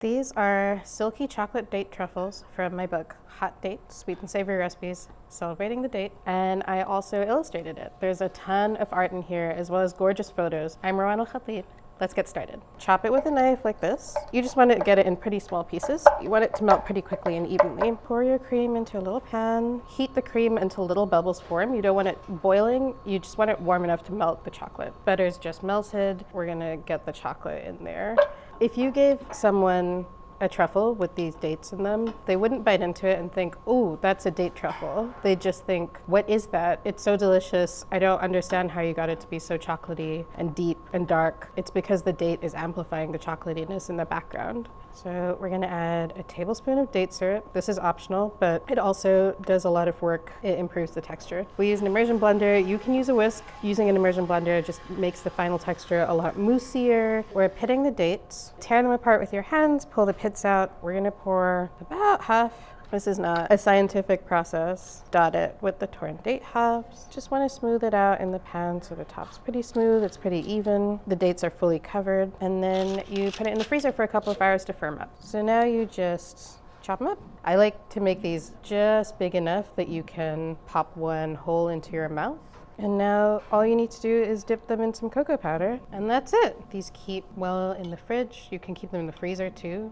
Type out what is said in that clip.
These are Silky Chocolate-Date Truffles from my book, Hot Dates, Sweet and Savory Recipes, Celebrating the Date, and I also illustrated it. There's a ton of art in here, as well as gorgeous photos. I'm Rawaan Alkhatib. Let's get started. Chop it with a knife like this. You just want to get it in pretty small pieces. You want it to melt pretty quickly and evenly. Pour your cream into a little pan. Heat the cream until little bubbles form. You don't want it boiling, you just want it warm enough to melt the chocolate. Butter's just melted. We're gonna get the chocolate in there. If you gave someone a truffle with these dates in them, they wouldn't bite into it and think, "Ooh, that's a date truffle." They just think, "What is that? It's so delicious. I don't understand how you got it to be so chocolatey and deep and dark." It's because the date is amplifying the chocolatiness in the background. So we're gonna add a tablespoon of date syrup. This is optional, but it also does a lot of work. It improves the texture. We use an immersion blender. You can use a whisk. Using an immersion blender just makes the final texture a lot moussier. We're pitting the dates. Tear them apart with your hands, pull the pits out. We're gonna pour about half. This is not a scientific process. Dot it with the torn date halves. Just want to smooth it out in the pan so the top's pretty smooth, it's pretty even. The dates are fully covered. And then you put it in the freezer for a couple of hours to firm up. So now you just chop them up. I like to make these just big enough that you can pop one hole into your mouth. And now all you need to do is dip them in some cocoa powder, and that's it. These keep well in the fridge. You can keep them in the freezer too.